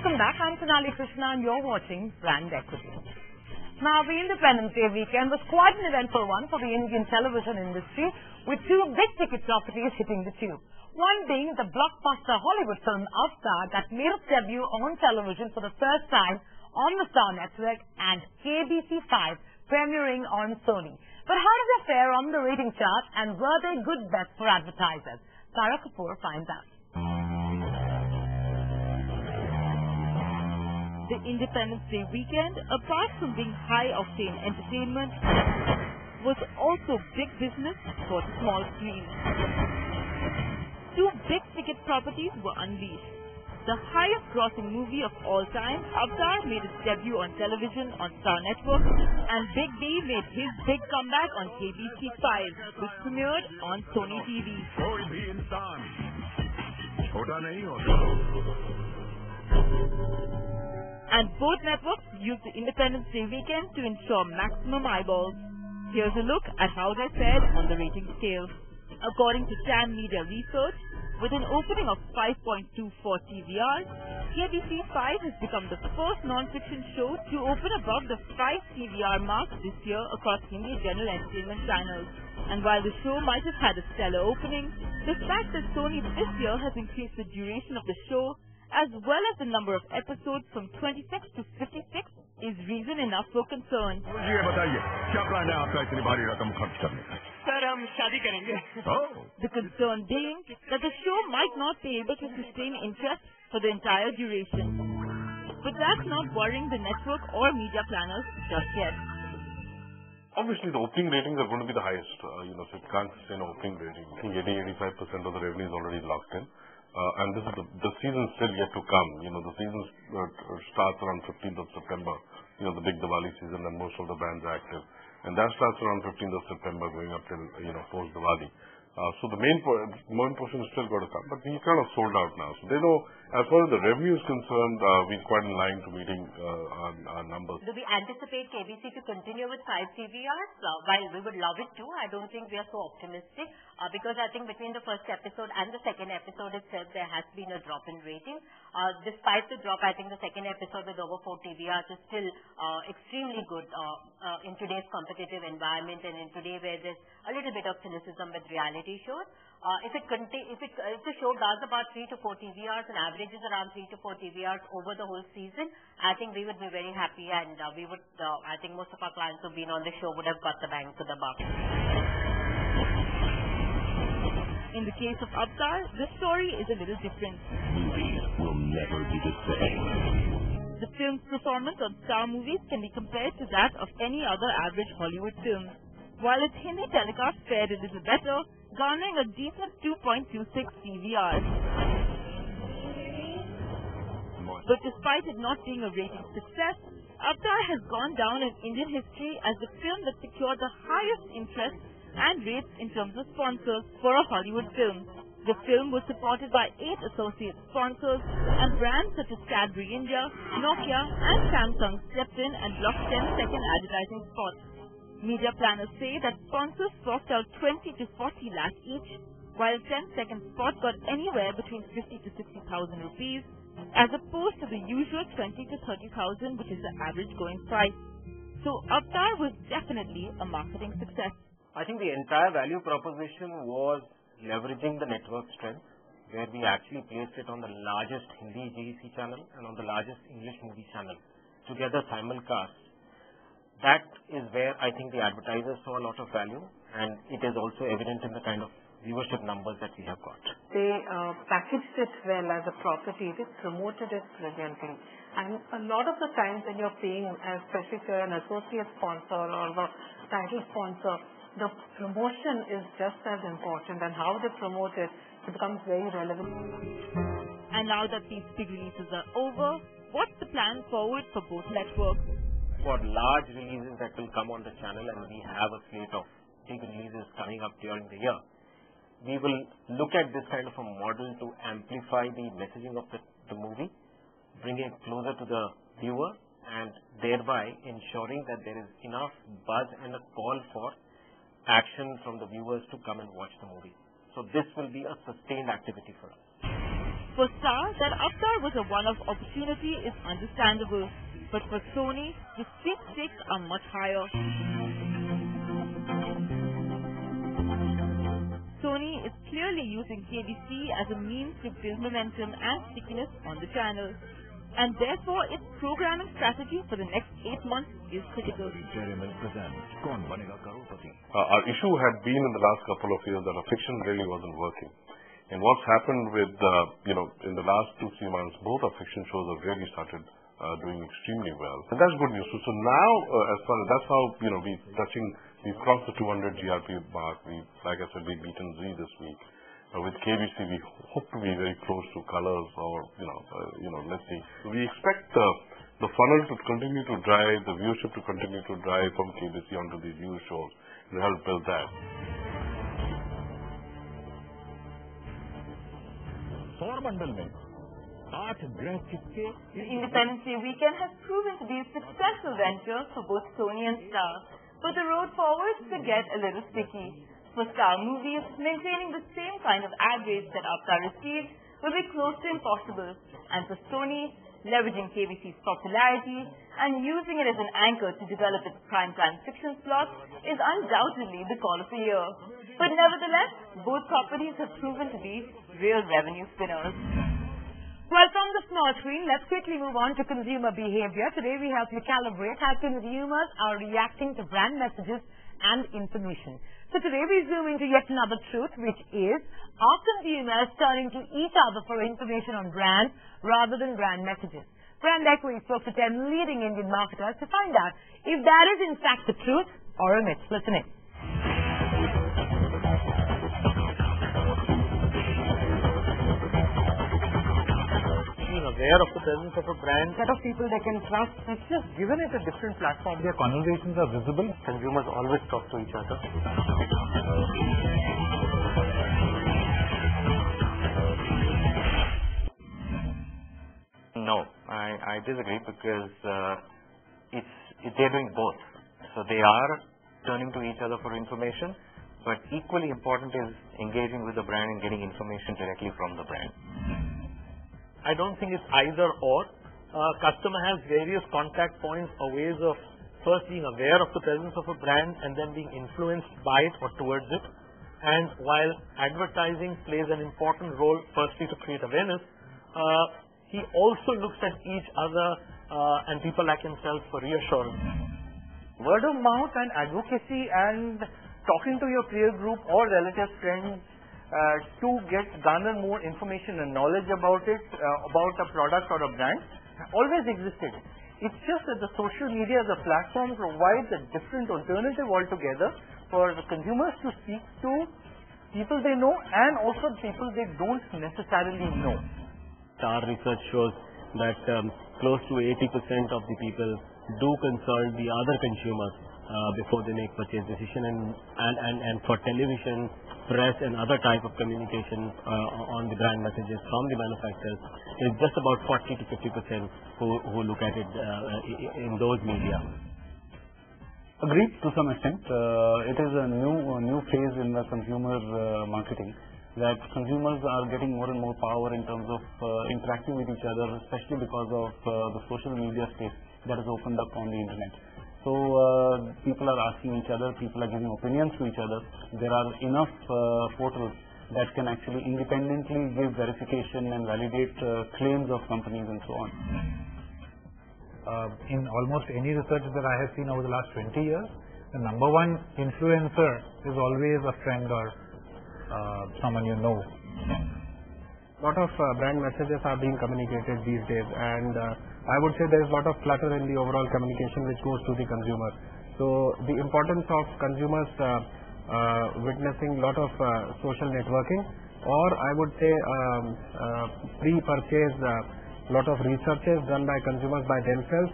Welcome back. I'm Sonali Krishna and you're watching Brand Equity. Now, the Independence Day weekend was quite an eventful one for the Indian television industry, with two big-ticket properties hitting the tube. One being the blockbuster Hollywood film Avatar that made its debut on television for the first time on the Star Network, and KBC5 premiering on Sony. But how did they fare on the rating chart, and were they good bets for advertisers? Tara Kapoor finds out. The Independence Day weekend, apart from being high-octane entertainment, was also big business for the small screen. Two big-ticket properties were unleashed. The highest-grossing movie of all time, Avatar, made its debut on television on Star Network, and Big B made his big comeback on KBC5, which premiered on Sony TV. And both networks used the Independence Day weekend to ensure maximum eyeballs. Here's a look at how they fared on the rating scale. According to TAN Media Research, with an opening of 5.24 TVRs, KBC5 has become the first non-fiction show to open above the 5 TVR mark this year across Hindi general entertainment channels. And while the show might have had a stellar opening, the fact that Sony this year has increased the duration of the show as well as the number of episodes from 26 to 56 is reason enough for concern. The concern being that the show might not be able to sustain interest for the entire duration. But that's not worrying the network or media planners just yet. Obviously, the opening ratings are going to be the highest, so it can't sustain an opening rating. I think 80-85% of the revenue is already locked in. And this is the season's still yet to come. The season starts around 15th of September, the big Diwali season, and most of the brands are active. And that starts around 15th of September, going up till, post Diwali. So the main portion is still going to come, but we kind of sold out now. So they know, as far as the revenue is concerned, we're quite in line to meeting our numbers. Do we anticipate KBC to continue with 5 TVRs? While we would love it too, I don't think we are so optimistic because I think between the first episode and the second episode itself, there has been a drop in rating. Despite the drop, I think the second episode with over 4 TVRs is still extremely good in today's competitive environment and in today where there's a little bit of cynicism with reality shows. If the show does about 3 to 4 TVRs and averages around 3 to 4 TVRs over the whole season, I think we would be very happy, and we would. I think most of our clients who've been on the show would have got the bang for the buck. In the case of Avatar, the story is a little different. Movies will never be the same. The film's performance on Star Movies can be compared to that of any other average Hollywood film. While its Hindi telecast fared a little better, garnering a decent 2.26 TVRs. But despite it not being a rating success, Avatar has gone down in Indian history as the film that secured the highest interest and rates in terms of sponsors for a Hollywood film. The film was supported by 8 associate sponsors, and brands such as Cadbury India, Nokia and Samsung stepped in and blocked 10-second advertising spots. Media planners say that sponsors forked out 20 to 40 lakh each, while a 10-second spot got anywhere between 50 to 60,000 rupees, as opposed to the usual 20 to 30,000, which is the average going price. So Avatar was definitely a marketing success. I think the entire value proposition was leveraging the network strength, where we actually placed it on the largest Hindi GEC channel and on the largest English movie channel, together simulcast. That is where I think the advertisers saw a lot of value, and it is also evident in the kind of viewership numbers that we have got. They packaged it well as a property. They promoted it brilliantly. And a lot of the times when you're paying, especially if you're an associate sponsor or the title sponsor, the promotion is just as important, and how they promote it becomes very relevant. And now that these big releases are over, what's the plan forward for both networks? For large releases that will come on the channel, and we have a slate of big releases coming up during the year, we will look at this kind of a model to amplify the messaging of the movie, bring it closer to the viewer, and thereby ensuring that there is enough buzz and a call for action from the viewers to come and watch the movie. So this will be a sustained activity for us. For Star, that Avatar was a one-off opportunity is understandable, but for Sony, the stakes are much higher. Sony is clearly using KBC as a means to build momentum and stickiness on the channel, and therefore its programming strategy for the next 8 months is critical. Our issue had been in the last couple of years that our fiction really wasn't working. And what's happened with, in the last 2-3 months, both our fiction shows have really started doing extremely well. And that's good news. So now, that's how, we've crossed the 200 GRP mark. Like I said, we've beaten Z this week. With KBC, we hope to be very close to Colors or, let's see. We expect the funnel to continue to drive, the viewership to continue to drive from KBC onto these new shows to help build that. The Independence Day weekend has proven to be a successful venture for both Sony and Star, but the road forward could get a little sticky. For Star movies, maintaining the same kind of ad rates that Avatar received will be close to impossible, and for Sony, leveraging KBC's popularity and using it as an anchor to develop its primetime fiction slot is undoubtedly the call of the year. But nevertheless, both properties have proven to be real revenue spinners. Well, from the small screen, let's quickly move on to consumer behavior. Today we help you calibrate how consumers are reacting to brand messages and information. So today we zoom into yet another truth, which is, are consumers turning to each other for information on brands rather than brand messages? Brand Equity spoke to 10 leading Indian marketers to find out if that is in fact the truth or a myth. Listen in. Aware of the presence of a brand, set of people they can trust. It's just given it a different platform. Their conversations are visible. Consumers always talk to each other. No, I disagree because they're doing both. So they are turning to each other for information, but equally important is engaging with the brand and getting information directly from the brand. I don't think it's either or. Customer has various contact points or ways of first being aware of the presence of a brand and then being influenced by it or towards it. And while advertising plays an important role firstly to create awareness, he also looks at each other and people like himself for reassurance. Word of mouth and advocacy and talking to your peer group or relative friends to garner more information and knowledge about it, about a product or a brand, always existed. It's just that the social media as a platform provides a different alternative altogether for the consumers to speak to people they know and also people they don't necessarily know. Our research shows that close to 80% of the people do consult the other consumers before they make purchase decision, and for television, press and other type of communication on the brand messages from the manufacturers, it's just about 40 to 50% who look at it in those media. Agreed to some extent. It is a new phase in the consumer marketing, that consumers are getting more and more power in terms of interacting with each other, especially because of the social media space that has opened up on the internet. So people are asking each other, people are giving opinions to each other. There are enough portals that can actually independently give verification and validate claims of companies and so on. In almost any research that I have seen over the last 20 years, the number one influencer is always a friend or someone you know. A lot of brand messages are being communicated these days, and I would say there is a lot of clutter in the overall communication which goes to the consumer. So the importance of consumers witnessing a lot of social networking, or I would say pre-purchase lot of researches done by consumers by themselves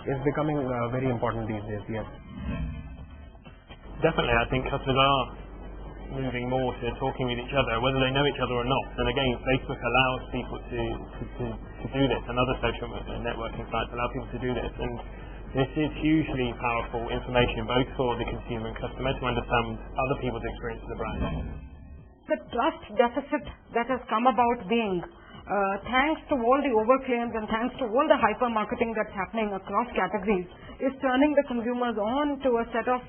is becoming very important these days. Yes. Definitely, I think customers are moving more to talking with each other, whether they know each other or not. And again, Facebook allows people to do this, and other social networking sites allow people to do this. And this is hugely powerful information, both for the consumer and customer, to understand other people's experience of the brand. The trust deficit that has come about being thanks to all the overclaims and thanks to all the hyper marketing that's happening across categories, is turning the consumers on to a set of,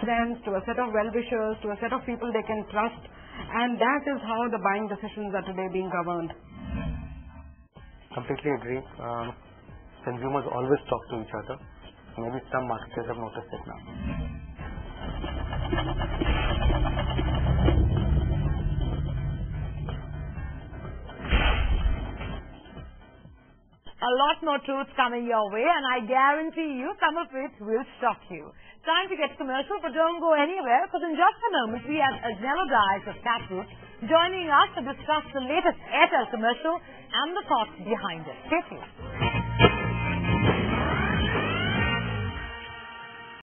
friends, to a set of well-wishers, to a set of people they can trust, and that is how the buying decisions are today being governed. Completely agree. Consumers always talk to each other. Maybe some marketers have noticed it now. A lot more truths coming your way, and I guarantee you some of it will shock you. Time to get commercial, but don't go anywhere, because in just a moment we have Agnello Dias of Taproot joining us to discuss the latest Airtel commercial and the thoughts behind it. Stay tuned.